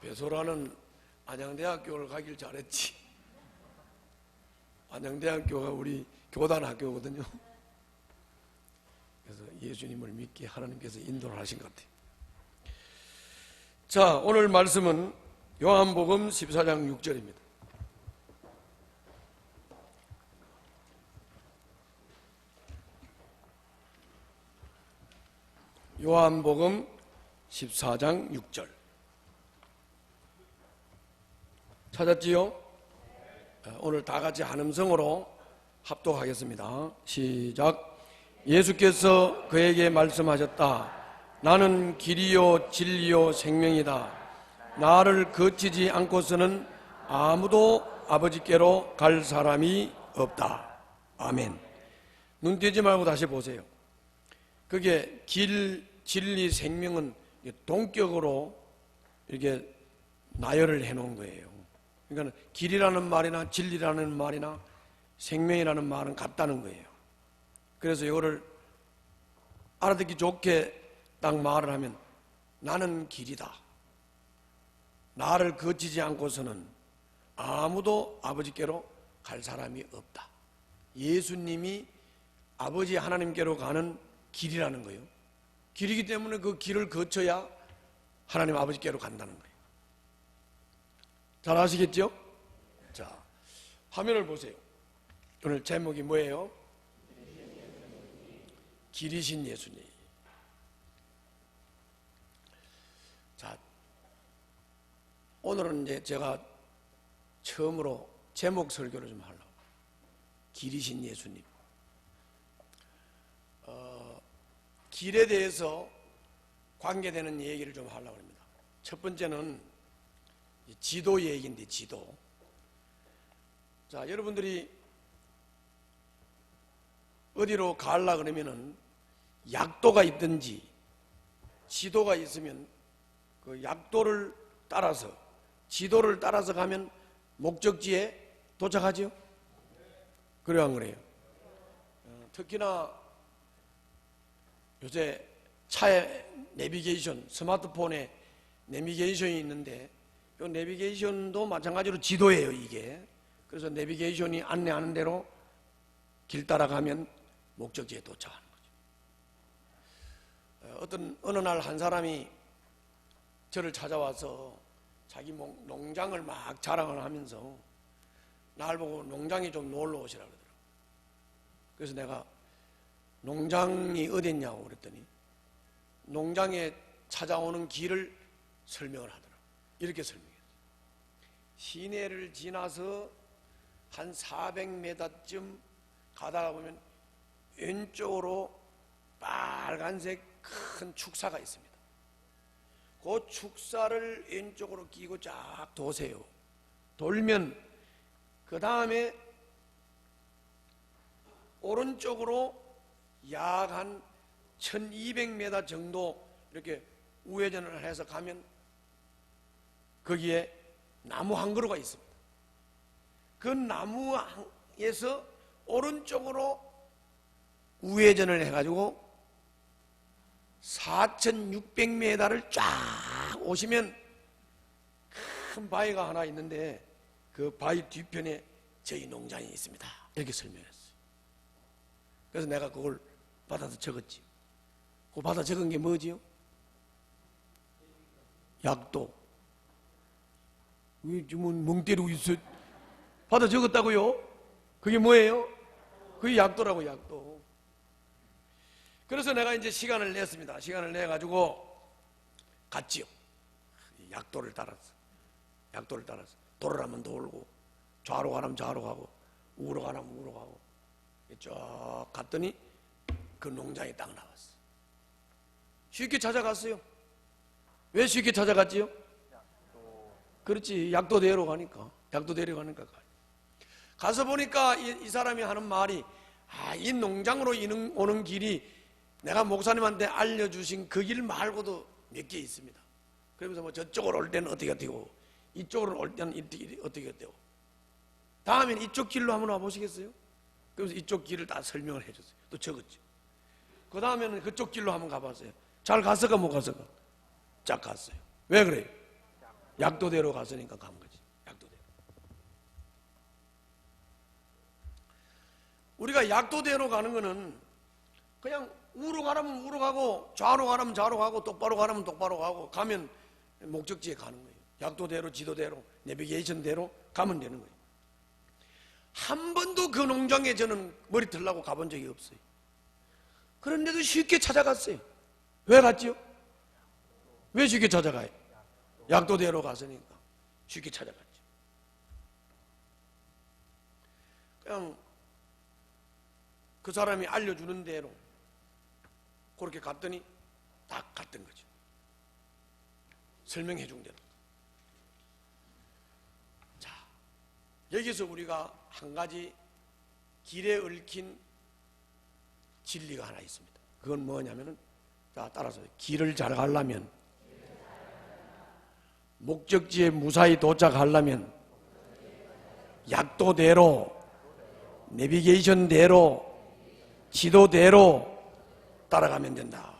배소라는 안양대학교를 가길 잘했지. 안양대학교가 우리 교단 학교거든요. 그래서 예수님을 믿게 하나님께서 인도를 하신 것 같아요. 자, 오늘 말씀은 요한복음 14장 6절입니다. 요한복음 14장 6절 찾았지요? 오늘 다 같이 한음성으로 합독하겠습니다. 시작. 예수께서 그에게 말씀하셨다. 나는 길이요 진리요 생명이다. 나를 거치지 않고서는 아무도 아버지께로 갈 사람이 없다. 아멘. 눈 떼지 말고 다시 보세요. 그게 길, 진리, 생명은 동격으로 이렇게 나열을 해놓은 거예요. 그러니까 길이라는 말이나 진리라는 말이나 생명이라는 말은 같다는 거예요. 그래서 이거를 알아듣기 좋게 딱 말을 하면 나는 길이다. 나를 거치지 않고서는 아무도 아버지께로 갈 사람이 없다. 예수님이 아버지 하나님께로 가는 길이라는 거예요. 길이기 때문에 그 길을 거쳐야 하나님 아버지께로 간다는 거예요. 잘 아시겠죠? 자, 화면을 보세요. 오늘 제목이 뭐예요? 길이신 예수님. 자, 오늘은 이제 제가 처음으로 제목 설교를 좀 하려고. 길이신 예수님. 길에 대해서 관계되는 얘기를 좀 하려고 합니다. 첫 번째는 지도 얘기인데, 지도. 자, 여러분들이 어디로 가려고 그러면은 약도가 있든지 지도가 있으면 그 약도를 따라서, 지도를 따라서 가면 목적지에 도착하죠? 그래요, 안 그래요? 특히나 요새 차에 내비게이션, 스마트폰에 내비게이션이 있는데 이 내비게이션도 마찬가지로 지도예요, 이게. 그래서 내비게이션이 안내하는 대로 길 따라가면 목적지에 도착하는 거죠. 어느 날 한 사람이 저를 찾아와서 자기 농장을 막 자랑을 하면서 날 보고 농장에 좀 놀러 오시라 그러더라고요. 그래서 내가 농장이 어딨냐고 그랬더니 농장에 찾아오는 길을 설명을 하더라고요. 이렇게 설명했어요. 시내를 지나서 한 400m쯤 가다가 보면 왼쪽으로 빨간색 큰 축사가 있습니다. 그 축사를 왼쪽으로 끼고 쫙 도세요. 돌면 그 다음에 오른쪽으로 약 한 1200m 정도 이렇게 우회전을 해서 가면 거기에 나무 한 그루가 있습니다. 그 나무에서 오른쪽으로 우회전을 해가지고 4600m를 쫙 오시면 큰 바위가 하나 있는데 그 바위 뒤편에 저희 농장이 있습니다. 이렇게 설명했어요. 그래서 내가 그걸 받아서 적었지. 그 받아 적은 게 뭐지요? 약도. 왜 지금 멍 때리고 있어? 받아 적었다고요? 그게 뭐예요? 그게 약도라고, 약도. 그래서 내가 이제 시간을 냈습니다. 시간을 내가지고 갔지요. 약도를 따라서. 약도를 따라서. 돌으라면 돌고, 좌로 가라면 좌로 가고, 우로 가라면 우로 가고. 쭉 갔더니 그 농장이 딱 나왔어. 쉽게 찾아갔어요. 왜 쉽게 찾아갔지요? 그렇지, 약도대로 가니까. 약도대로 가니까 가서 보니까 이 사람이 하는 말이, 이 농장으로 오는 길이 내가 목사님한테 알려주신 그 길 말고도 몇 개 있습니다. 그러면서 뭐 저쪽으로 올 때는 어떻게 되고, 이쪽으로 올 때는 어떻게 되고, 다음엔 이쪽 길로 한번 와보시겠어요? 그래서 이쪽 길을 다 설명을 해줬어요. 또 적었죠. 그 다음에는 그쪽 길로 한번 가봤어요. 잘 갔을까 못 갔을까? 쫙 갔어요. 왜 그래요? 약도대로 갔으니까 간 거지. 약도대로. 우리가 약도대로 가는 거는 그냥 우로 가라면 우로 가고 좌로 가라면 좌로 가고 똑바로 가라면 똑바로 가고 가면 목적지에 가는 거예요. 약도대로 지도대로 내비게이션대로 가면 되는 거예요. 한 번도 그 농장에 저는 머리 들라고 가본 적이 없어요. 그런데도 쉽게 찾아갔어요. 왜 갔지요? 왜 쉽게 찾아가요? 약도대로 갔으니까 쉽게 찾아갔죠. 그냥 그 사람이 알려주는 대로 그렇게 갔더니 딱 갔던 거죠. 설명해 준 대로. 자, 여기서 우리가 한 가지 길에 얽힌 진리가 하나 있습니다. 그건 뭐냐면은, 자, 따라서 길을 잘 가려면, 목적지에 무사히 도착하려면 약도대로, 내비게이션대로, 지도대로 따라가면 된다.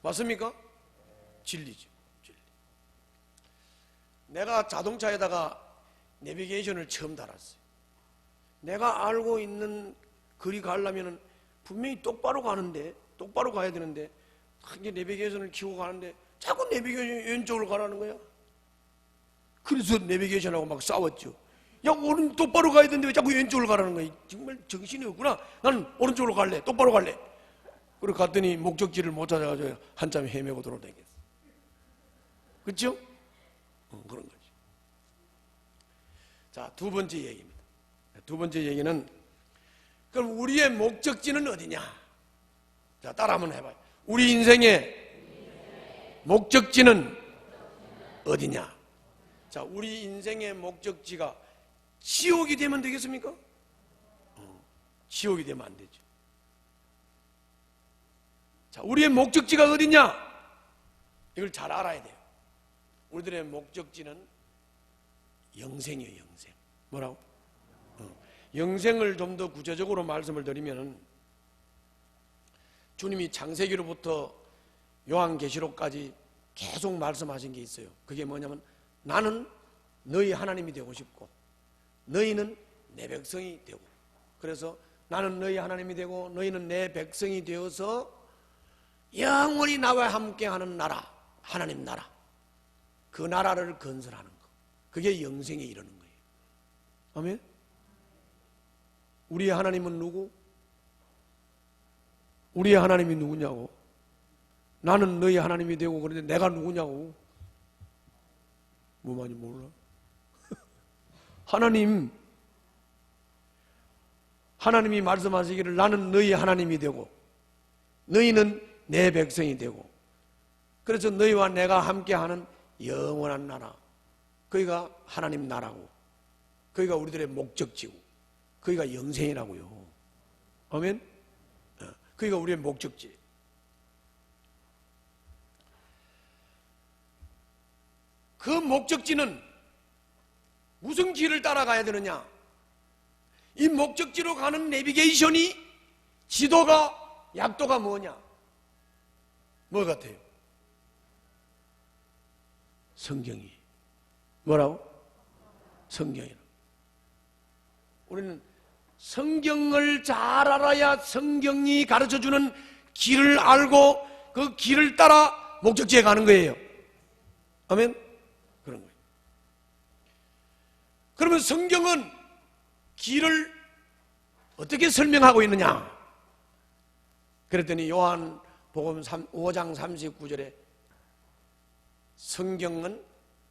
맞습니까? 진리죠. 진리. 내가 자동차에다가 내비게이션을 처음 달았어요. 내가 알고 있는 거리 가려면 분명히 똑바로 가는데, 똑바로 가야 되는데, 이제 내비게이션을 키우고 가는데 자꾸 내비게이션 왼쪽으로 가라는 거야. 그래서 내비게이션하고 막 싸웠죠. 야, 오른 똑바로 가야 되는데 왜 자꾸 왼쪽으로 가라는 거야. 정말 정신이 없구나. 나는 오른쪽으로 갈래. 똑바로 갈래. 그리고 갔더니 목적지를 못 찾아가지고 한참 헤매고 돌아다녔어. 그렇죠? 그런 거지. 자, 두 번째 얘기입니다. 두 번째 얘기는, 그럼 우리의 목적지는 어디냐? 자, 따라 한번 해봐요. 우리 인생의 목적지는 어디냐? 자, 우리 인생의 목적지가 지옥이 되면 되겠습니까? 지옥이 되면 안 되죠. 자, 우리의 목적지가 어디냐? 이걸 잘 알아야 돼요. 우리들의 목적지는 영생이에요, 영생. 뭐라고? 영생을 좀 더 구체적으로 말씀을 드리면, 주님이 창세기로부터 요한계시록까지 계속 말씀하신 게 있어요. 그게 뭐냐면, 나는 너희 하나님이 되고 싶고 너희는 내 백성이 되고, 그래서 나는 너희 하나님이 되고 너희는 내 백성이 되어서 영원히 나와 함께하는 나라, 하나님 나라, 그 나라를 건설하는 것, 그게 영생에 이르는 거예요. 아멘? 우리의 하나님은 누구? 우리의 하나님이 누구냐고? 나는 너희 하나님이 되고, 그런데 내가 누구냐고? 뭐 많이 몰라? 하나님이 말씀하시기를 나는 너희 하나님이 되고 너희는 내 백성이 되고, 그래서 너희와 내가 함께하는 영원한 나라, 거기가 하나님 나라고, 거기가 우리들의 목적지고, 거기가 영생이라고요. 아멘? 거기가 우리의 목적지. 그 목적지는 무슨 길을 따라가야 되느냐? 이 목적지로 가는 내비게이션이, 지도가, 약도가 뭐냐? 뭐 같아요? 성경이. 뭐라고? 성경이라. 우리는 성경을 잘 알아야 성경이 가르쳐주는 길을 알고 그 길을 따라 목적지에 가는 거예요. 아멘? 그런 거예요. 그러면 성경은 길을 어떻게 설명하고 있느냐? 그랬더니 요한복음 5장 39절에 성경은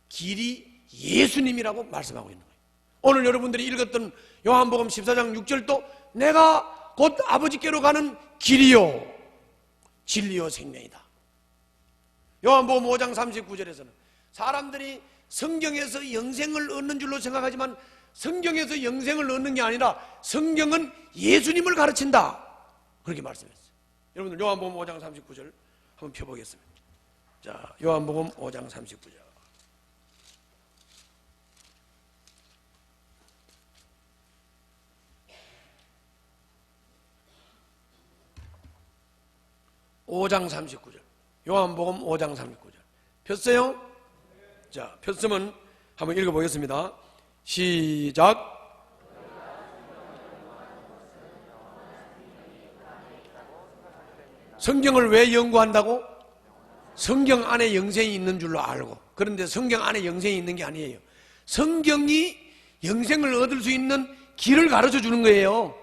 길이 예수님이라고 말씀하고 있는 거예요. 오늘 여러분들이 읽었던 요한복음 14장 6절도 내가 곧 아버지께로 가는 길이요 진리요 생명이다. 요한복음 5장 39절에서는 사람들이 성경에서 영생을 얻는 줄로 생각하지만 성경에서 영생을 얻는 게 아니라 성경은 예수님을 가르친다, 그렇게 말씀했어요. 여러분들 요한복음 5장 39절 한번 펴보겠습니다. 자, 요한복음 5장 39절. 요한복음 5장 39절. 폈어요? 자, 표점은 한번 읽어보겠습니다. 시작. 성경을 왜 연구한다고? 성경 안에 영생이 있는 줄로 알고. 그런데 성경 안에 영생이 있는 게 아니에요. 성경이 영생을 얻을 수 있는 길을 가르쳐 주는 거예요.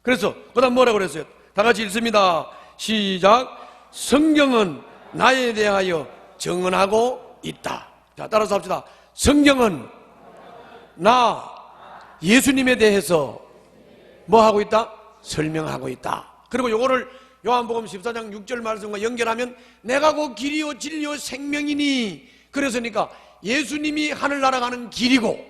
그래서 그 다음 뭐라고 그랬어요? 다 같이 읽습니다. 시작. 성경은 나에 대하여 증언하고 있다. 자, 따라서 합시다. 성경은 나 예수님에 대해서 뭐 하고 있다? 설명하고 있다. 그리고 요거를 요한복음 14장 6절 말씀과 연결하면 내가 곧 길이요 진리요 생명이니, 그래서니까 예수님이 하늘나라 가는 길이고,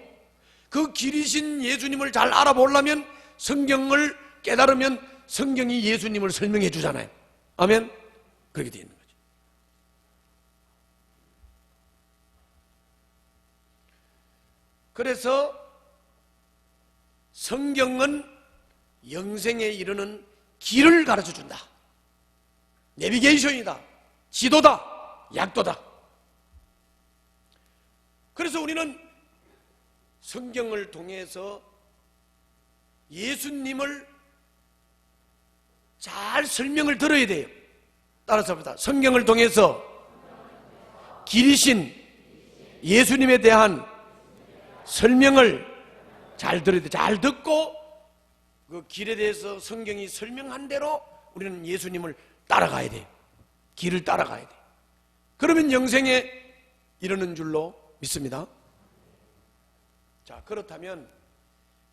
그 길이신 예수님을 잘 알아보려면 성경을 깨달으면 성경이 예수님을 설명해 주잖아요. 아멘? 그렇게 되어 있는 거죠. 그래서 성경은 영생에 이르는 길을 가르쳐 준다. 내비게이션이다. 지도다. 약도다. 그래서 우리는 성경을 통해서 예수님을 잘 설명을 들어야 돼요. 따라서 합니다. 성경을 통해서 길이신 예수님에 대한 설명을 잘 들어야 돼요. 잘 듣고 그 길에 대해서 성경이 설명한 대로 우리는 예수님을 따라가야 돼요. 길을 따라가야 돼요. 그러면 영생에 이르는 줄로 믿습니다. 자, 그렇다면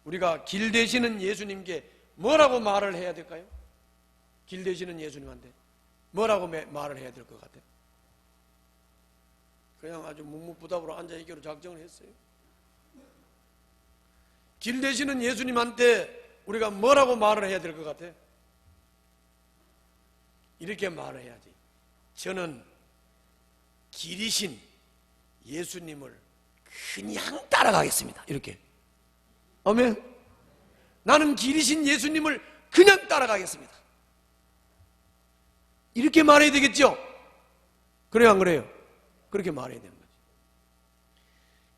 우리가 길 되시는 예수님께 뭐라고 말을 해야 될까요? 길 되시는 예수님한테 뭐라고 말을 해야 될 것 같아요? 그냥 아주 묵묵부답으로 앉아있기로 작정을 했어요. 길 되시는 예수님한테 우리가 뭐라고 말을 해야 될 것 같아요? 이렇게 말을 해야지. 저는 길이신 예수님을 그냥 따라가겠습니다. 이렇게. 아멘. 나는 길이신 예수님을 그냥 따라가겠습니다. 이렇게 말해야 되겠죠? 그래요, 안 그래요? 그렇게 말해야 되는 거지.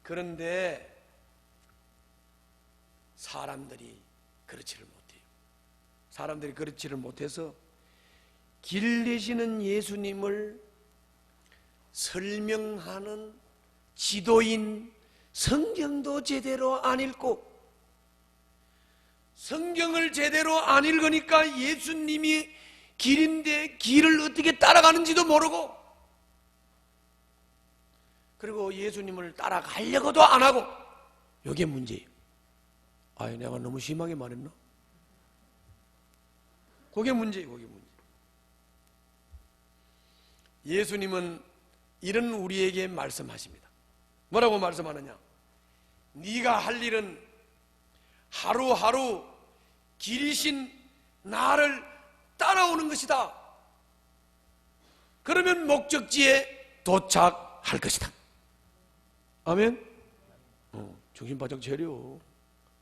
그런데 사람들이 그렇지를 못해요. 사람들이 그렇지를 못해서 길 되시는 예수님을 설명하는 지도인 성경도 제대로 안 읽고, 성경을 제대로 안 읽으니까 예수님이 길인데 길을 어떻게 따라가는지도 모르고, 그리고 예수님을 따라가려고도 안 하고, 이게 문제예요. 아유, 내가 너무 심하게 말했나? 그게 문제예요. 그게 문제. 예수님은 이런 우리에게 말씀하십니다. 뭐라고 말씀하느냐? 네가 할 일은 하루하루 길이신 나를 따라오는 것이다. 그러면 목적지에 도착할 것이다. 아멘? 정신 바짝 차려.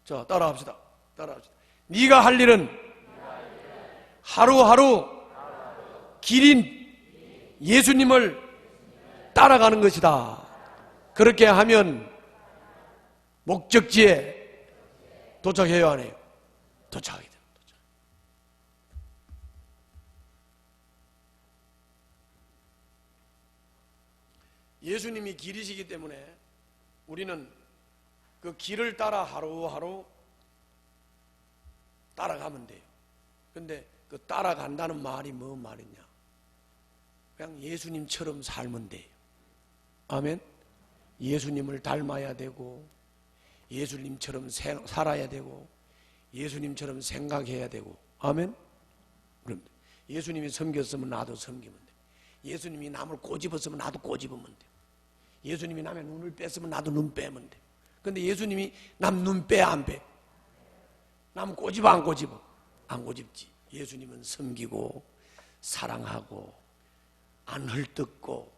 자, 따라합시다. 따라합시다. 네가 할 일은 하루하루 길인 예수님을 따라가는 것이다. 그렇게 하면 목적지에 도착해야 하네요. 도착하게 됩니다. 예수님이 길이시기 때문에 우리는 그 길을 따라 하루하루 따라가면 돼요. 근데 그 따라간다는 말이 뭐 말이냐? 그냥 예수님처럼 살면 돼요. 아멘? 예수님을 닮아야 되고, 예수님처럼 살아야 되고, 예수님처럼 생각해야 되고. 아멘? 그럼 예수님이 섬겼으면 나도 섬기면 돼. 예수님이 남을 꼬집었으면 나도 꼬집으면 돼. 예수님이 남의 눈을 뺐으면 나도 눈 빼면 돼. 근데 예수님이 남 눈 빼 안 빼? 남 꼬집어 안 꼬집어? 안 꼬집지. 예수님은 섬기고 사랑하고 안 헐뜯고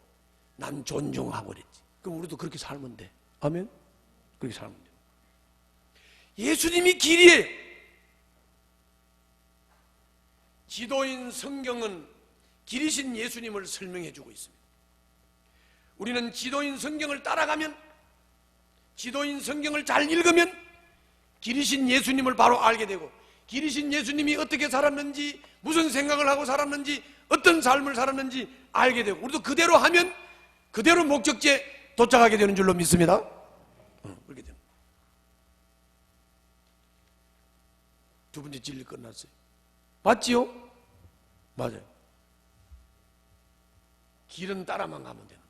남 존중하고 그랬지. 그럼 우리도 그렇게 살면 돼. 아멘? 그렇게 살면 돼. 예수님이 길이에요. 지도인 성경은 길이신 예수님을 설명해 주고 있습니다. 우리는 지도인 성경을 따라가면, 지도인 성경을 잘 읽으면 길이신 예수님을 바로 알게 되고, 길이신 예수님이 어떻게 살았는지, 무슨 생각을 하고 살았는지, 어떤 삶을 살았는지 알게 되고, 우리도 그대로 하면 그대로 목적지에 도착하게 되는 줄로 믿습니다. 그렇게 됩니다. 두 번째 진리 끝났어요. 맞지요? 맞아요. 길은 따라만 가면 되는 거예요.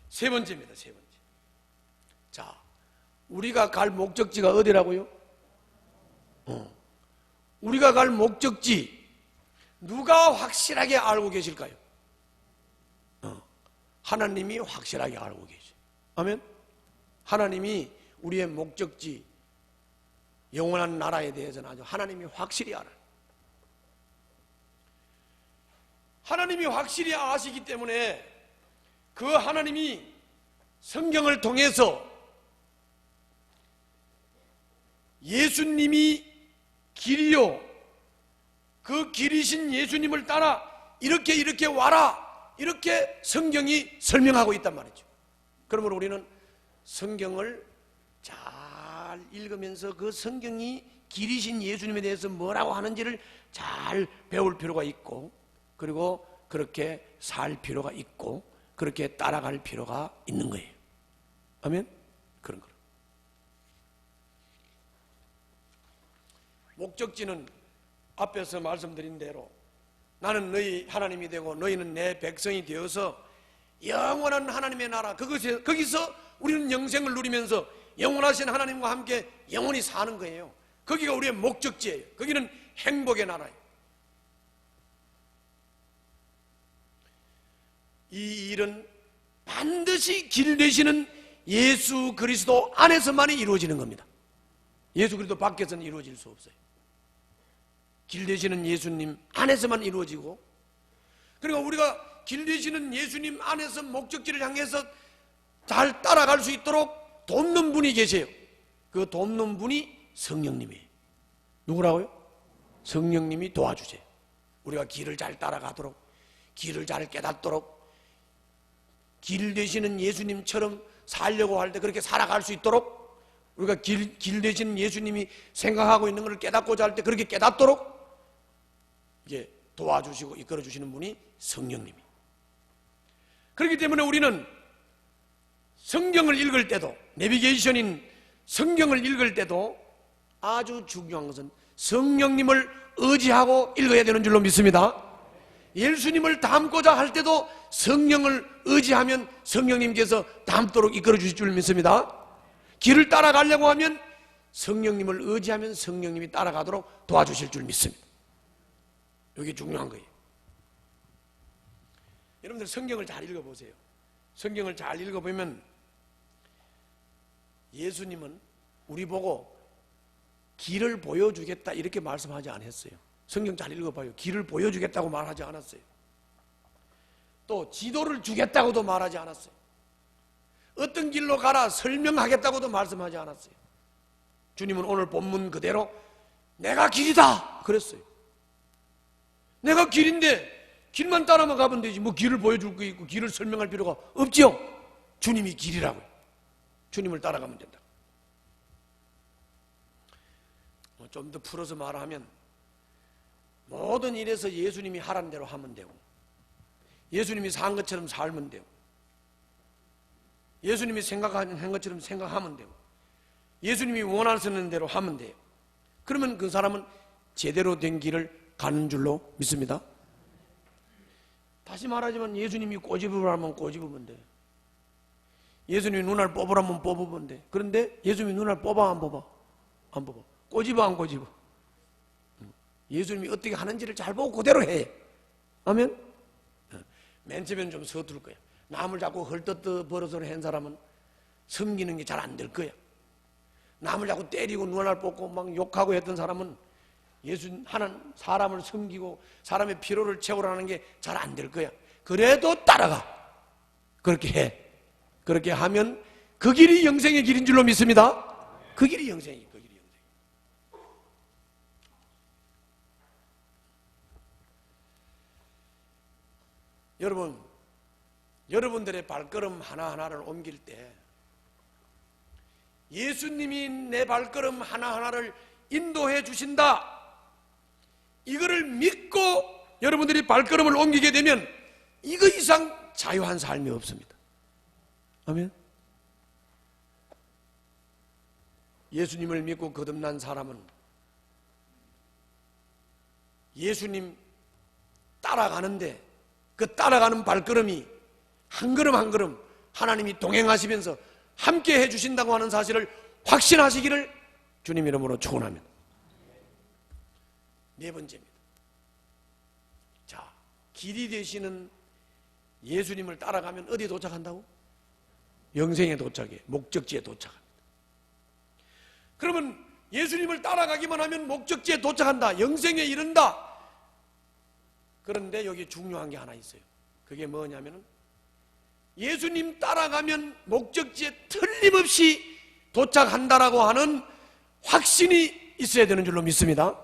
세 번째입니다. 세 번째. 자, 우리가 갈 목적지가 어디라고요? 우리가 갈 목적지 누가 확실하게 알고 계실까요? 하나님이 확실하게 알고 계세요. 아멘. 하나님이 우리의 목적지, 영원한 나라에 대해서는 아주 하나님이 확실히 알아요. 하나님이 확실히 아시기 때문에 그 하나님이 성경을 통해서 예수님이 길이요, 그 길이신 예수님을 따라 이렇게 와라, 이렇게 성경이 설명하고 있단 말이죠. 그러므로 우리는 성경을 잘 읽으면서 그 성경이 길이신 예수님에 대해서 뭐라고 하는지를 잘 배울 필요가 있고, 그리고 그렇게 살 필요가 있고, 그렇게 따라갈 필요가 있는 거예요. 아멘? 그런 거예요. 목적지는 앞에서 말씀드린 대로 나는 너희 하나님이 되고 너희는 내 백성이 되어서 영원한 하나님의 나라, 거기서 우리는 영생을 누리면서 영원하신 하나님과 함께 영원히 사는 거예요. 거기가 우리의 목적지예요. 거기는 행복의 나라예요. 이 일은 반드시 길 되시는 예수 그리스도 안에서만이 이루어지는 겁니다. 예수 그리스도 밖에서는 이루어질 수 없어요. 길 되시는 예수님 안에서만 이루어지고, 그러니까 우리가 길 되시는 예수님 안에서 목적지를 향해서 잘 따라갈 수 있도록 돕는 분이 계세요. 그 돕는 분이 성령님이에요. 누구라고요? 성령님이 도와주세요. 우리가 길을 잘 따라가도록, 길을 잘 깨닫도록, 길 되시는 예수님처럼 살려고 할 때 그렇게 살아갈 수 있도록, 우리가 길 되시는 예수님이 생각하고 있는 것을 깨닫고자 할 때 그렇게 깨닫도록 이게 도와주시고 이끌어주시는 분이 성령님이. 그렇기 때문에 우리는 성경을 읽을 때도, 내비게이션인 성경을 읽을 때도 아주 중요한 것은 성령님을 의지하고 읽어야 되는 줄로 믿습니다. 예수님을 닮고자 할 때도 성령을 의지하면 성령님께서 닮도록 이끌어 주실 줄 믿습니다. 길을 따라가려고 하면 성령님을 의지하면 성령님이 따라가도록 도와주실 줄 믿습니다. 이게 중요한 거예요. 여러분들 성경을 잘 읽어보세요. 성경을 잘 읽어보면 예수님은 우리 보고 길을 보여주겠다 이렇게 말씀하지 않았어요. 성경 잘 읽어봐요. 길을 보여주겠다고 말하지 않았어요. 또 지도를 주겠다고도 말하지 않았어요. 어떤 길로 가라 설명하겠다고도 말씀하지 않았어요. 주님은 오늘 본문 그대로 내가 길이다 그랬어요. 내가 길인데 길만 따라만 가면 되지 뭐 길을 보여줄 거 있고 길을 설명할 필요가 없지요. 주님이 길이라고요. 주님을 따라가면 된다. 좀 더 풀어서 말하면 모든 일에서 예수님이 하라는 대로 하면 되고, 예수님이 산 것처럼 살면 되고, 예수님이 생각하는 것처럼 생각하면 되고, 예수님이 원하시는 대로 하면 돼요. 그러면 그 사람은 제대로 된 길을 가는 줄로 믿습니다. 다시 말하지만 예수님이 꼬집으라면 꼬집으면 돼. 예수님이 눈알 뽑으라면 뽑으면 돼. 그런데 예수님이 눈알 뽑아 안 뽑아? 안 뽑아. 꼬집어 안 꼬집어? 예수님이 어떻게 하는지를 잘 보고 그대로 해. 아멘? 맨 처음에는 좀 서툴 거야. 남을 자꾸 헐떡떡 벌어서 한 사람은 섬기는 게 잘 안 될 거야. 남을 자꾸 때리고 눈알 뽑고 막 욕하고 했던 사람은 하나님 사람을 섬기고 사람의 필요를 채우라는 게 잘 안 될 거야. 그래도 따라가. 그렇게 해. 그렇게 하면 그 길이 영생의 길인 줄로 믿습니다. 그 길이 영생이에요. 그 길이 영생. 여러분, 여러분들의 발걸음 하나하나를 옮길 때 예수님이 내 발걸음 하나하나를 인도해 주신다, 이거를 믿고 여러분들이 발걸음을 옮기게 되면 이거 이상 자유한 삶이 없습니다. 아멘. 예수님을 믿고 거듭난 사람은 예수님 따라가는데 그 따라가는 발걸음이 한 걸음 한 걸음 하나님이 동행하시면서 함께 해주신다고 하는 사실을 확신하시기를 주님 이름으로 축원합니다. 네 번째입니다. 자, 길이 되시는 예수님을 따라가면 어디에 도착한다고? 영생에 도착해, 목적지에 도착합니다. 그러면 예수님을 따라가기만 하면 목적지에 도착한다, 영생에 이른다. 그런데 여기 중요한 게 하나 있어요. 그게 뭐냐면은 예수님 따라가면 목적지에 틀림없이 도착한다라고 하는 확신이 있어야 되는 줄로 믿습니다.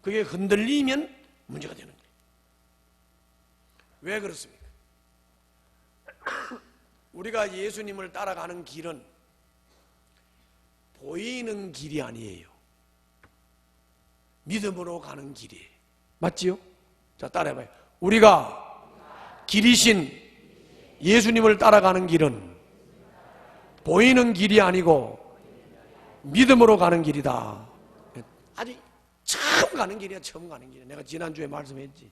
그게 흔들리면 문제가 되는 거예요. 왜 그렇습니까? 우리가 예수님을 따라가는 길은 보이는 길이 아니에요. 믿음으로 가는 길이에요. 맞지요? 자, 따라해봐요. 우리가 길이신 예수님을 따라가는 길은 보이는 길이 아니고 믿음으로 가는 길이다. 아주 처음 가는 길이야. 처음 가는 길이야. 내가 지난주에 말씀했지.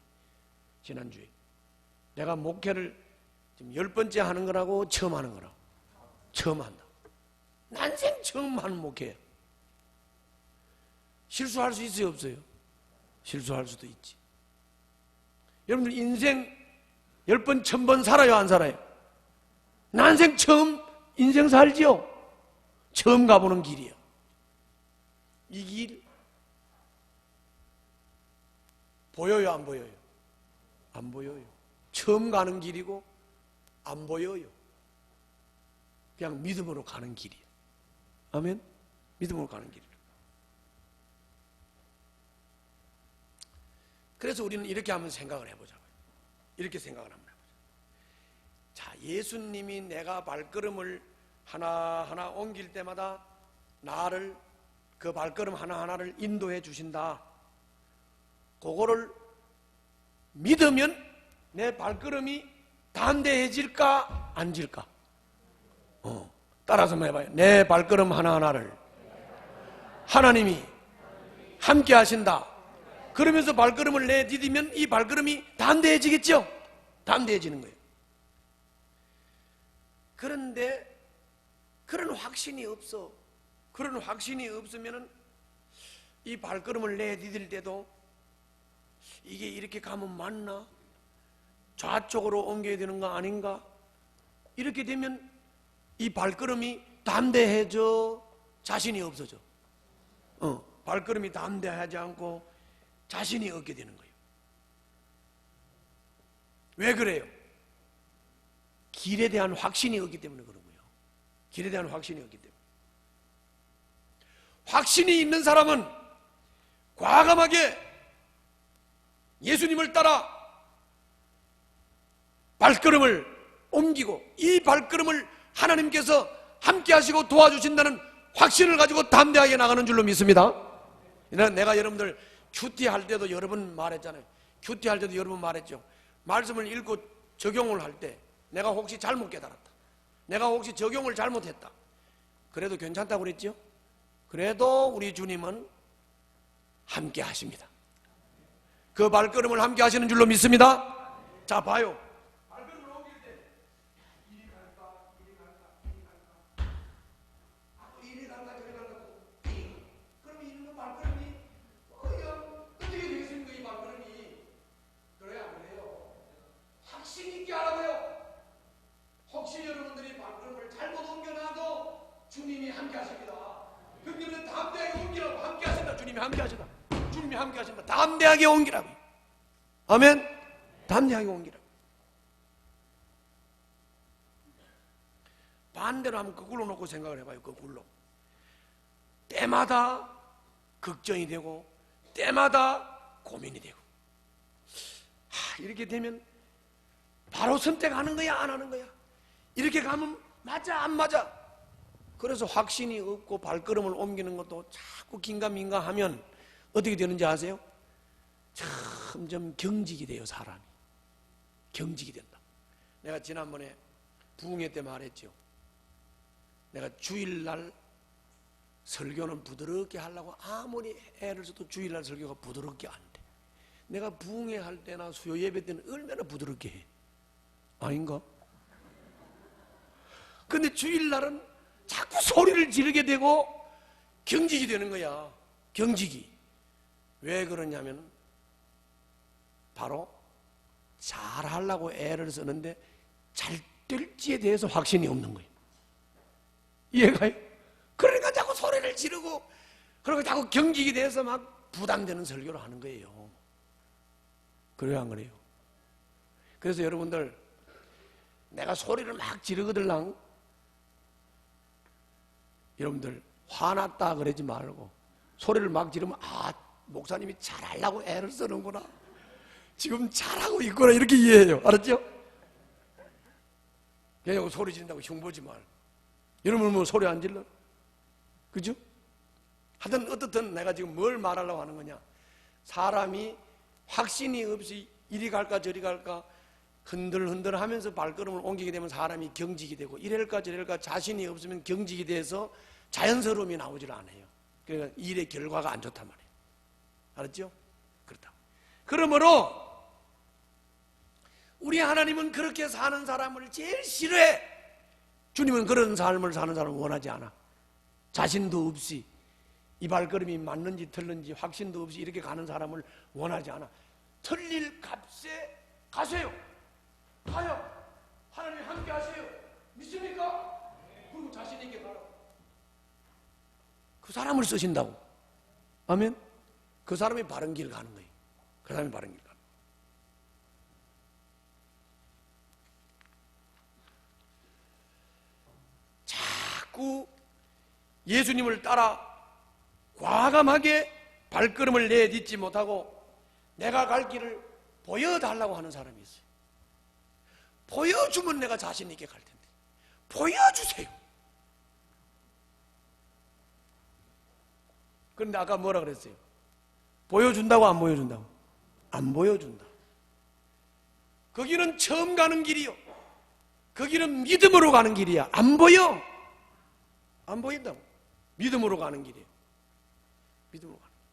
지난주에 내가 목회를 지금 10번째 하는 거라고 처음 하는 거라고. 처음 한다. 난생 처음 하는 목회야. 실수할 수 있어요, 없어요? 실수할 수도 있지. 여러분들 인생 10번, 1000번 살아요, 안 살아요? 난생 처음 인생 살지요? 처음 가보는 길이요. 이 길 보여요, 안 보여요? 안 보여요. 처음 가는 길이고 안 보여요. 그냥 믿음으로 가는 길이에요. 아멘? 믿음으로 가는 길이에요. 그래서 우리는 이렇게 한번 생각을 해보자고요. 이렇게 생각을 한번 해보자. 자, 예수님이 내가 발걸음을 하나하나 옮길 때마다 나를 그 발걸음 하나하나를 인도해 주신다. 그거를 믿으면 내 발걸음이 담대해질까 안 질까? 따라서 한번 해봐요. 내 발걸음 하나하나를 하나님이 함께 하신다. 그러면서 발걸음을 내디디면 이 발걸음이 담대해지겠죠? 담대해지는 거예요. 그런데 그런 확신이 없어. 그런 확신이 없으면은 이 발걸음을 내디딜 때도 이게 이렇게 가면 맞나? 좌쪽으로 옮겨야 되는 거 아닌가? 이렇게 되면 이 발걸음이 담대해져, 자신이 없어져. 발걸음이 담대하지 않고 자신이 없게 되는 거예요. 왜 그래요? 길에 대한 확신이 없기 때문에 그런 거예요. 길에 대한 확신이 없기 때문에. 확신이 있는 사람은 과감하게 예수님을 따라 발걸음을 옮기고 이 발걸음을 하나님께서 함께 하시고 도와주신다는 확신을 가지고 담대하게 나가는 줄로 믿습니다. 내가 여러분들 큐티 할 때도 여러 번 말했잖아요. 큐티 할 때도 여러 번 말했죠. 말씀을 읽고 적용을 할 때 내가 혹시 잘못 깨달았다, 내가 혹시 적용을 잘못했다, 그래도 괜찮다고 그랬죠? 그래도 우리 주님은 함께 하십니다. 그 발걸음을 함께 하시는 줄로 믿습니다. 자, 봐요. 발걸음을 옮길 때 이리 갈까, 이리 갈까, 이리 갈까, 또 이리 갈까, 저리 갈까. 그럼 이런 발걸음이 어떻게 되겠습니까? 이 발걸음이 그래야 안 그래요? 확신 있게 하라고요. 혹시 여러분들이 발걸음을 잘못 옮겨놔도 주님이 함께 하십니다. 그러면 담대하게 옮기라고. 함께 하신다. 주님이 함께 하신다. 주님이 함께 하신다. 담대하게 옮기라고. 아멘. 담대하게 옮기라고. 반대로 한번 거꾸로 놓고 생각을 해봐요. 거꾸로. 때마다 걱정이 되고 때마다 고민이 되고, 이렇게 되면 바로 선택하는 거야, 안 하는 거야? 이렇게 가면 맞아, 안 맞아? 그래서 확신이 없고 발걸음을 옮기는 것도 자꾸 긴가민가 하면 어떻게 되는지 아세요? 점점 경직이 돼요, 사람이. 경직이 된다. 내가 지난번에 부흥회 때 말했죠. 내가 주일날 설교는 부드럽게 하려고 아무리 애를 써도 주일날 설교가 부드럽게 안 돼. 내가 부흥회 할 때나 수요 예배 때는 얼마나 부드럽게 해. 아닌가? 근데 주일날은 자꾸 소리를 지르게 되고 경직이 되는 거야. 경직이. 왜 그러냐면 바로 잘하려고 애를 쓰는데 잘 될지에 대해서 확신이 없는 거예요. 이해가요? 그러니까 자꾸 소리를 지르고 그러니까 자꾸 경직이 돼서 막 부담되는 설교를 하는 거예요. 그래요, 안 그래요? 그래서 여러분들 내가 소리를 막 지르거들랑 여러분들 화났다 그러지 말고 소리를 막 지르면 아, 목사님이 잘하려고 애를 쓰는구나, 지금 잘하고 있구나, 이렇게 이해해요. 알았죠? 그냥 소리 지른다고 흉보지 말고. 여러분 뭐 소리 안 질러? 그죠? 하여튼 어떻든 내가 지금 뭘 말하려고 하는 거냐, 사람이 확신이 없이 이리 갈까 저리 갈까 흔들흔들 하면서 발걸음을 옮기게 되면 사람이 경직이 되고 이럴까 저럴까 자신이 없으면 경직이 돼서 자연스러움이 나오질 않아요. 그러니까 일의 결과가 안 좋단 말이에요. 알았죠? 그렇다. 그러므로 우리 하나님은 그렇게 사는 사람을 제일 싫어해. 주님은 그런 삶을 사는 사람을 원하지 않아. 자신도 없이 이 발걸음이 맞는지 틀린지 확신도 없이 이렇게 가는 사람을 원하지 않아. 틀릴 값에 가세요. 가요. 하나님 함께 하세요. 믿습니까? 그리고 자신 있게 가라. 그 사람을 쓰신다고. 아멘. 그 사람이 바른 길 가는 거예요. 그 사람이 바른 길 가는 거예요. 자꾸 예수님을 따라 과감하게 발걸음을 내딛지 못하고 내가 갈 길을 보여달라고 하는 사람이 있어요. 보여주면 내가 자신 있게 갈 텐데 보여주세요. 그런데 아까 뭐라 그랬어요? 보여준다고 안 보여준다고? 안 보여준다. 거기는 처음 가는 길이요. 거기는 믿음으로 가는 길이야. 안 보여. 안 보인다고. 믿음으로 가는 길이에요. 믿음으로 가는 길.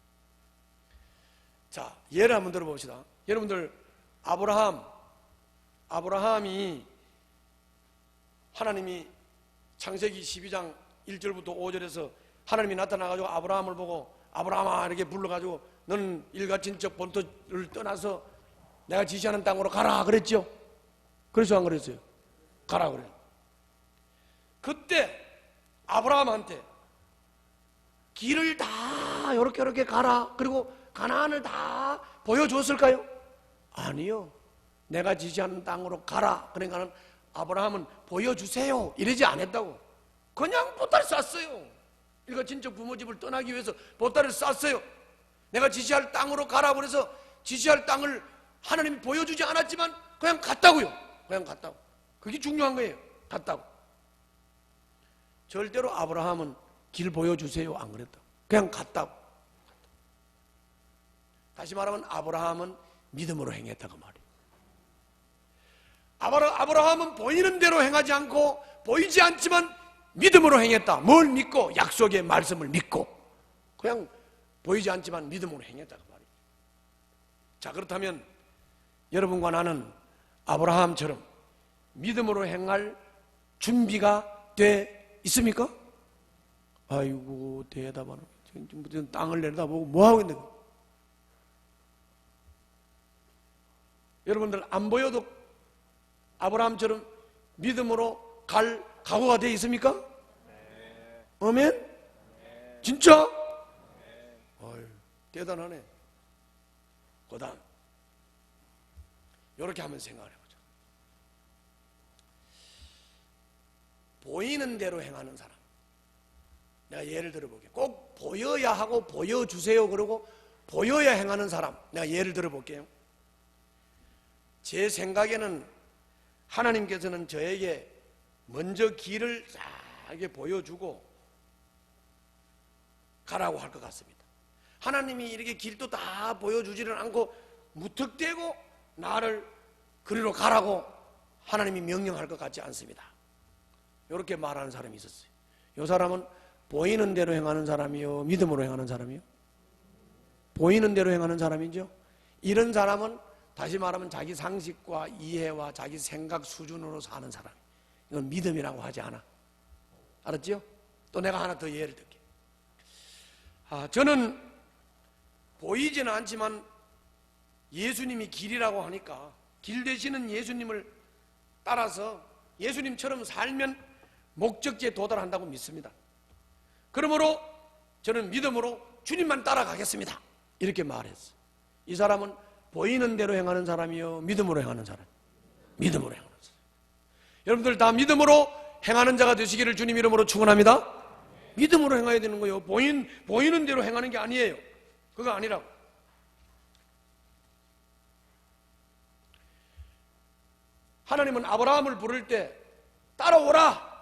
자, 예를 한번 들어봅시다. 여러분들 아브라함이 하나님이 창세기 12장 1절부터 5절에서 하나님이 나타나가지고 아브라함을 보고 아브라함아 이렇게 불러가지고 너는 일가친척 본토를 떠나서 내가 지시하는 땅으로 가라 그랬죠? 그래서 안 그랬어요? 가라 그래요. 그때 아브라함한테 길을 다 이렇게 가라 그리고 가나안을 다 보여줬을까요? 아니요. 내가 지시하는 땅으로 가라. 그러니까는 아브라함은 보여주세요 이러지 않았다고. 그냥 보따리 쌌어요. 일가친척 부모 집을 떠나기 위해서 보따리를 쌌어요. 내가 지시할 땅으로 가라 그래서 지시할 땅을 하나님이 보여주지 않았지만 그냥 갔다고요. 그냥 갔다고. 그게 중요한 거예요. 갔다고. 절대로 아브라함은 길 보여주세요 안 그랬다. 그냥 갔다고. 다시 말하면 아브라함은 믿음으로 행했다고 말이에요. 아브라함은 보이는 대로 행하지 않고 보이지 않지만 믿음으로 행했다. 뭘 믿고? 약속의 말씀을 믿고. 그냥 보이지 않지만 믿음으로 행했다고 말이에요. 자, 그렇다면 여러분과 나는 아브라함처럼 믿음으로 행할 준비가 돼 있습니까? 아이고 대답하는 지금 땅을 내려다보고 뭐하고 있는데 여러분들 안 보여도 아브라함처럼 믿음으로 갈 각오가 돼 있습니까? 네. 아멘? 네. 진짜? 네. 어휴, 대단하네. 그 다음 이렇게 한번 생각을 해보자. 보이는 대로 행하는 사람. 내가 예를 들어볼게요. 꼭 보여야 하고 보여주세요 그러고 보여야 행하는 사람 내가 예를 들어볼게요. 제 생각에는 하나님께서는 저에게 먼저 길을 싹 보여주고 가라고 할 것 같습니다. 하나님이 이렇게 길도 다 보여주지는 않고 무턱대고 나를 그리로 가라고 하나님이 명령할 것 같지 않습니다. 이렇게 말하는 사람이 있었어요. 이 사람은 보이는 대로 행하는 사람이요, 믿음으로 행하는 사람이요? 보이는 대로 행하는 사람이죠. 이런 사람은 다시 말하면 자기 상식과 이해와 자기 생각 수준으로 사는 사람. 이건 믿음이라고 하지 않아. 알았죠? 또 내가 하나 더 예를 들게. 저는 보이지는 않지만 예수님이 길이라고 하니까 길 되시는 예수님을 따라서 예수님처럼 살면 목적지에 도달한다고 믿습니다. 그러므로 저는 믿음으로 주님만 따라가겠습니다. 이렇게 말했어. 이 사람은 보이는 대로 행하는 사람이요, 믿음으로 행하는 사람. 믿음으로 행하는 사람. 여러분들 다 믿음으로 행하는 자가 되시기를 주님 이름으로 축원합니다. 믿음으로 행해야 되는 거예요. 보이는 대로 행하는 게 아니에요. 그거 아니라고. 하나님은 아브라함을 부를 때 따라오라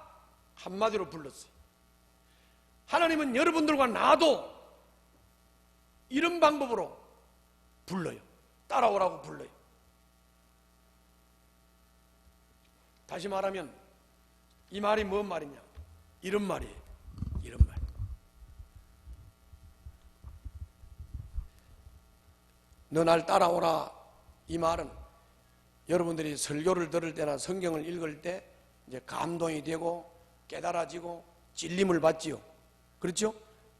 한마디로 불렀어요. 하나님은 여러분들과 나도 이런 방법으로 불러요. 따라오라고 불러요. 다시 말하면 이 말이 뭔 말이냐? 이런 말이에요. 이런 말. 너 날 따라오라. 이 말은 여러분들이 설교를 들을 때나 성경을 읽을 때 이제 감동이 되고 깨달아지고 찔림을 받지요. 그렇죠?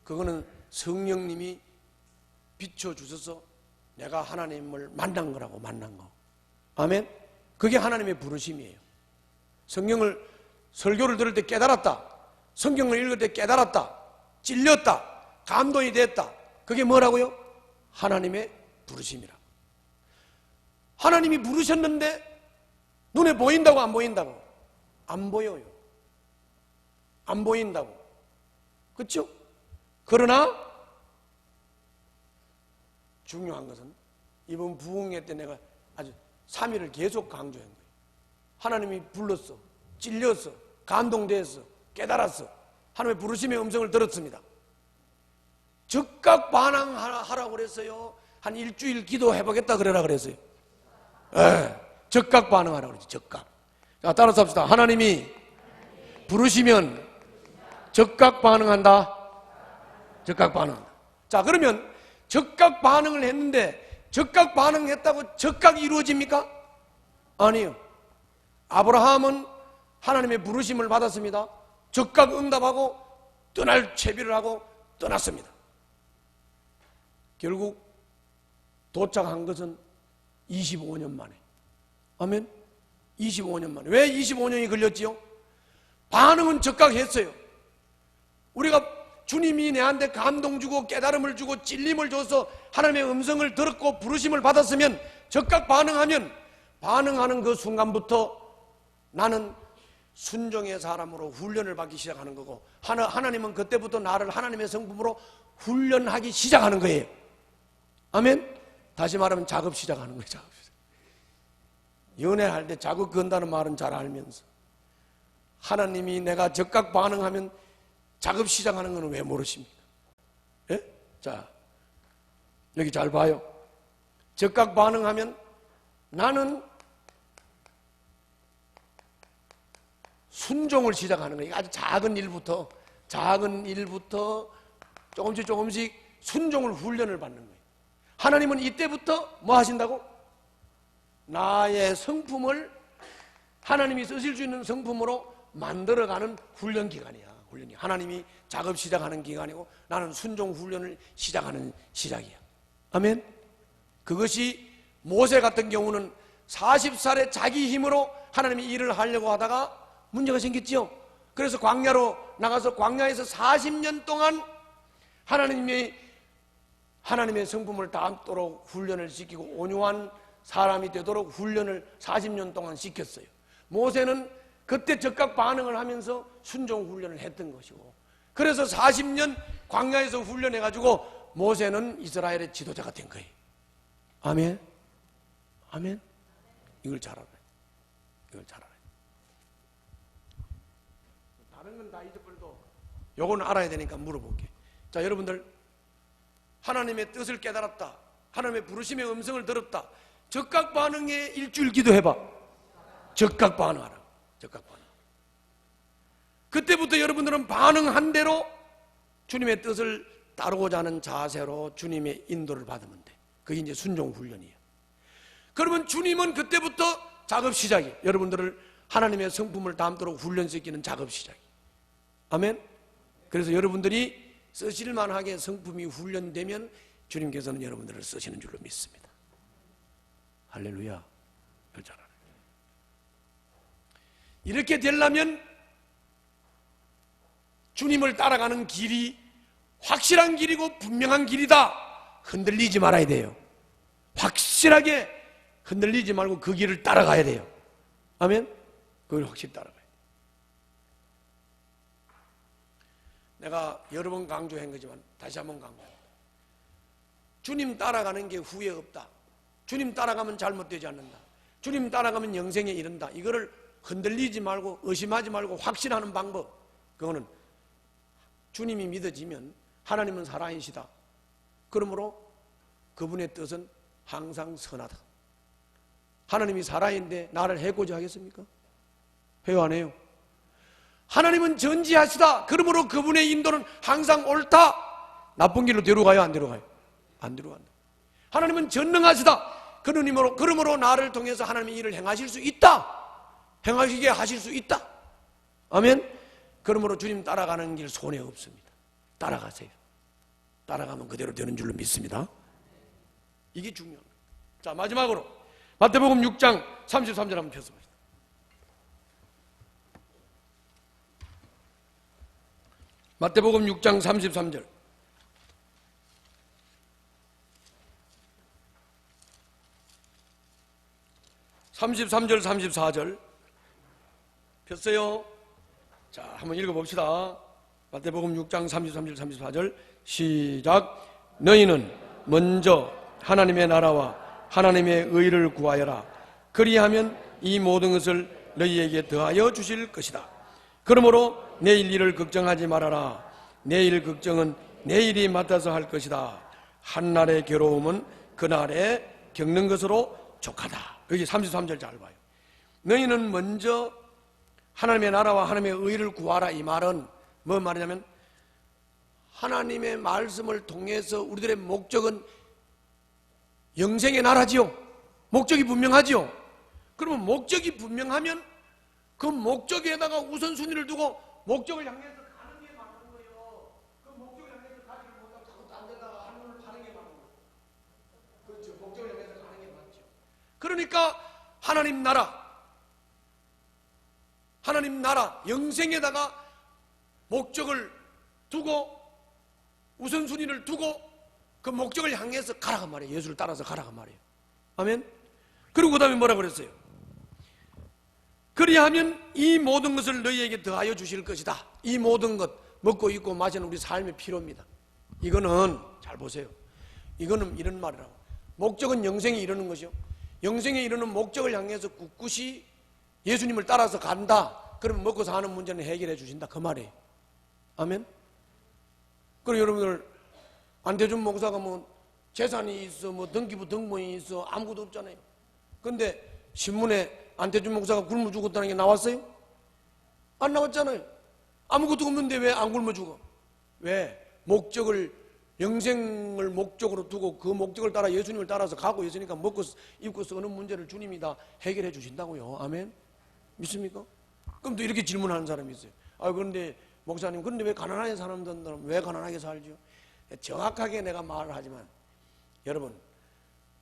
그거는 성령님이 비춰주셔서 내가 하나님을 만난 거라고, 만난 거. 아멘? 그게 하나님의 부르심이에요. 설교를 들을 때 깨달았다. 성경을 읽을 때 깨달았다. 찔렸다. 감동이 됐다. 그게 뭐라고요? 하나님의 부르심이라. 하나님이 부르셨는데 눈에 보인다고 안 보인다고? 안 보여요. 안 보인다고. 그렇죠? 그러나 중요한 것은 이번 부흥회 때 내가 아주 3일을 계속 강조한 거예요. 하나님이 불렀어. 찔렸어. 감동됐어. 깨달았어. 하나님의 부르심의 음성을 들었습니다. 즉각 반항하라고 그랬어요. 한 일주일 기도해보겠다 그래라 그랬어요. 즉각 반응하라고 그랬지. 즉각. 자, 따라서 합시다. 하나님이 부르시면 즉각 반응한다. 즉각 반응한다. 자, 그러면 즉각 반응을 했는데 즉각 반응했다고 즉각 이루어집니까? 아니요. 아브라함은 하나님의 부르심을 받았습니다. 즉각 응답하고 떠날 채비를 하고 떠났습니다. 결국 도착한 것은 25년 만에. 아멘? 25년 만에. 왜 25년이 걸렸지요? 반응은 즉각 했어요. 우리가 주님이 내한테 감동 주고 깨달음을 주고 찔림을 줘서 하나님의 음성을 들었고 부르심을 받았으면 즉각 반응하면 반응하는 그 순간부터 나는 순종의 사람으로 훈련을 받기 시작하는 거고 하나님은 그때부터 나를 하나님의 성품으로 훈련하기 시작하는 거예요. 아멘? 다시 말하면 작업 시작하는 거예요. 작업 시작. 연애할 때 작업 건다는 말은 잘 알면서 하나님이 내가 즉각 반응하면 작업 시작하는 것은 왜 모르십니까? 예? 자, 여기 잘 봐요. 즉각 반응하면 나는 순종을 시작하는 거예요. 아주 작은 일부터 조금씩 순종을 훈련을 받는 거예요. 하나님은 이때부터 뭐 하신다고? 나의 성품을 하나님이 쓰실 수 있는 성품으로 만들어가는 훈련 기간이야. 하나님이 작업 시작하는 기간이고 나는 순종 훈련을 시작하는 시작이야. 아멘? 그것이 모세 같은 경우는 40살에 자기 힘으로 하나님이 일을 하려고 하다가 문제가 생겼지요. 그래서 광야로 나가서 광야에서 40년 동안 하나님의 성품을 닿도록 훈련을 시키고 온유한 사람이 되도록 훈련을 40년 동안 시켰어요. 모세는 그때 즉각 반응을 하면서 순종 훈련을 했던 것이고 그래서 40년 광야에서 훈련해가지고 모세는 이스라엘의 지도자가 된 거예요. 아멘? 아멘? 이걸 잘 알아요. 이걸 잘 알아요. 다른 건 다 잊어버려도 요거는 알아야 되니까 물어볼게. 자, 여러분들 하나님의 뜻을 깨달았다, 하나님의 부르심의 음성을 들었다, 적각 반응에 일주일 기도해봐. 적각 반응하라. 적각 반응. 그때부터 여러분들은 반응한 대로 주님의 뜻을 따르고자 하는 자세로 주님의 인도를 받으면 돼. 그게 이제 순종 훈련이에요. 그러면 주님은 그때부터 작업 시작이에요. 여러분들을 하나님의 성품을 담도록 훈련시키는 작업 시작이에요. 아멘. 그래서 여러분들이 쓰실만하게 성품이 훈련되면 주님께서는 여러분들을 쓰시는 줄로 믿습니다. 할렐루야. 그렇잖아요. 이렇게 되려면 주님을 따라가는 길이 확실한 길이고 분명한 길이다. 흔들리지 말아야 돼요. 확실하게 흔들리지 말고 그 길을 따라가야 돼요. 아멘? 그걸 확실히 따라가야 돼요. 내가 여러 번 강조한 거지만 다시 한번 강조합니다. 주님 따라가는 게 후회 없다. 주님 따라가면 잘못되지 않는다. 주님 따라가면 영생에 이른다. 이거를 흔들리지 말고 의심하지 말고 확신하는 방법, 그거는 주님이 믿어지면 하나님은 살아계시다. 그러므로 그분의 뜻은 항상 선하다. 하나님이 살아있는데 나를 해코지 하겠습니까? 해요, 안 해요? 하나님은 전지하시다. 그러므로 그분의 인도는 항상 옳다. 나쁜 길로 데려가요, 안 데려가요? 안 데려간다. 하나님은 전능하시다. 그러므로 나를 통해서 하나님의 일을 행하실 수 있다. 행하시게 하실 수 있다. 아멘. 그러므로 주님 따라가는 길 손해 없습니다. 따라가세요. 따라가면 그대로 되는 줄로 믿습니다. 이게 중요한 거예요. 자, 마지막으로 마태복음 6장 33절 한번 펴봅니다. 마태복음 6장 33절. (33절) (34절) 폈어요. 자, 한번 읽어봅시다. 마태복음 6장 33절 34절 시작. 너희는 먼저 하나님의 나라와 하나님의 의를 구하여라. 그리하면 이 모든 것을 너희에게 더하여 주실 것이다. 그러므로 내일 일을 걱정하지 말아라. 내일 걱정은 내일이 맡아서 할 것이다. 한날의 괴로움은 그날에 겪는 것으로 족하다. 여기 33절 잘 봐요. 너희는 먼저 하나님의 나라와 하나님의 의를 구하라. 이 말은 뭔 말이냐면 하나님의 말씀을 통해서 우리들의 목적은 영생의 나라지요. 목적이 분명하지요. 그러면 목적이 분명하면 그 목적에다가 우선순위를 두고 목적을 향해서 가는 게 맞는 거예요. 그 목적을 향해서 가지를 못하고 자꾸 딴 데다가 하늘을 파는 게 맞는 거예요. 그렇죠. 목적을 향해서 가는 게 맞죠. 그러니까 하나님 나라, 영생에다가 목적을 두고 우선순위를 두고 그 목적을 향해서 가라가 말이에요. 예수를 따라서 가라가 말이에요. 아멘. 그리고 그 다음에 뭐라 그랬어요? 그리하면 이 모든 것을 너희에게 더하여 주실 것이다. 이 모든 것, 먹고 입고 마시는 우리 삶의 필요입니다. 이거는 잘 보세요. 이거는 이런 말이라고. 목적은 영생에 이르는 것이요. 영생에 이르는 목적을 향해서 꿋꿋이 예수님을 따라서 간다. 그러면 먹고 사는 문제는 해결해 주신다. 그 말이에요. 아멘. 그리고 여러분들 안대준 목사가 뭐 재산이 있어, 뭐 등기부 등본이 있어, 아무것도 없잖아요. 근데 신문에 안대준 목사가 굶어 죽었다는 게 나왔어요? 안 나왔잖아요. 아무것도 없는데 왜 안 굶어 죽어? 왜? 목적을, 영생을 목적으로 두고 그 목적을 따라 예수님을 따라서 가고 있으니까 먹고 입고 쓰는 문제를 주님이 다 해결해 주신다고요. 아멘. 믿습니까? 그럼 또 이렇게 질문하는 사람이 있어요. 그런데 목사님, 그런데 왜 가난하게 사는 사람들은 왜 가난하게 살죠? 정확하게 내가 말을 하지만 여러분,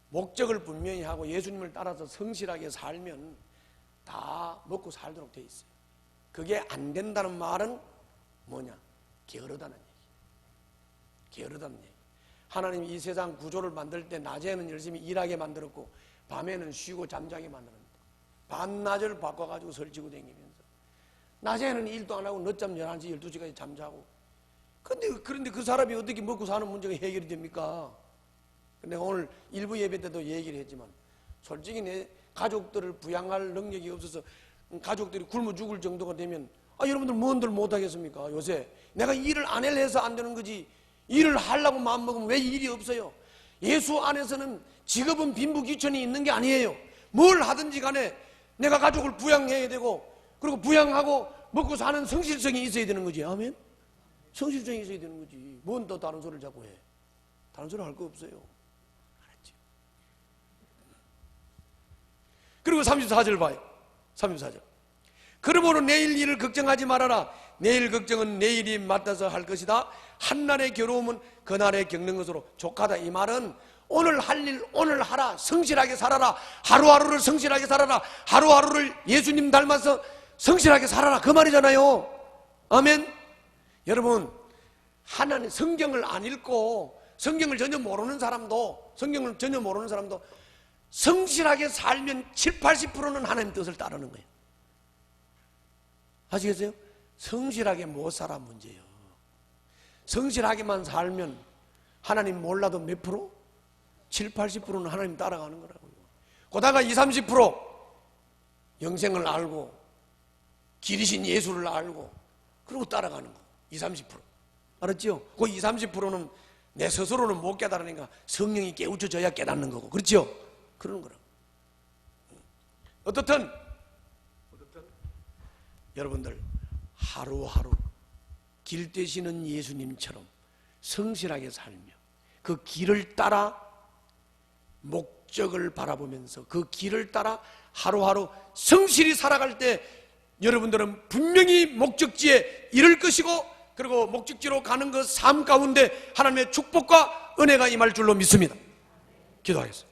목적을 분명히 하고 예수님을 따라서 성실하게 살면 다 먹고 살도록 돼 있어요. 그게 안 된다는 말은 뭐냐? 게으르다는 얘기. 게으르다는 얘기. 하나님이 이 세상 구조를 만들 때 낮에는 열심히 일하게 만들었고 밤에는 쉬고 잠자게 만들었는데 밤낮을 바꿔가지고 설치고 다니면서 낮에는 일도 안 하고 늦잠 11시 12시까지 잠자고. 그런데 그 사람이 어떻게 먹고 사는 문제가 해결이 됩니까? 근데 오늘 일부 예배 때도 얘기를 했지만 솔직히 내 가족들을 부양할 능력이 없어서 가족들이 굶어 죽을 정도가 되면 여러분들 뭔들 못하겠습니까? 요새 내가 일을 안 해서 안 되는 거지, 일을 하려고 마음먹으면 왜 일이 없어요? 예수 안에서는 직업은 빈부귀천이 있는 게 아니에요. 뭘 하든지 간에 내가 가족을 부양해야 되고, 그리고 부양하고 먹고 사는 성실성이 있어야 되는 거지. 아멘? 성실성이 있어야 되는 거지. 뭔 또 다른 소리를 자꾸 해. 다른 소리 할 거 없어요. 알았지? 그리고 34절 봐요. 34절. 그러므로 내일 일을 걱정하지 말아라. 내일 걱정은 내일이 맡아서 할 것이다. 한날의 괴로움은 그날에 겪는 것으로 족하다. 이 말은 오늘 할 일 오늘 하라. 성실하게 살아라. 하루하루를 성실하게 살아라. 하루하루를 예수님 닮아서 성실하게 살아라. 그 말이잖아요. 아멘. 여러분, 하나님 성경을 안 읽고 성경을 전혀 모르는 사람도 성실하게 살면 7, 80%는 하나님 뜻을 따르는 거예요. 아시겠어요? 성실하게 못 살아 문제예요. 성실하게만 살면 하나님 몰라도 몇 프로? 7, 80%는 하나님 따라가는 거라고요. 거다가 20, 30% 영생을 알고 길이신 예수를 알고 그리고 따라가는 거. 20, 30%. 알았죠? 그 20, 30%는 내 스스로는 못 깨달으니까 성령이 깨우쳐져야 깨닫는 거고. 그렇죠? 그러는 거라고. 어떻든 여러분들 하루하루 길 되시는 예수님처럼 성실하게 살며 그 길을 따라 목적을 바라보면서 그 길을 따라 하루하루 성실히 살아갈 때 여러분들은 분명히 목적지에 이를 것이고, 그리고 목적지로 가는 그 삶 가운데 하나님의 축복과 은혜가 임할 줄로 믿습니다. 기도하겠습니다.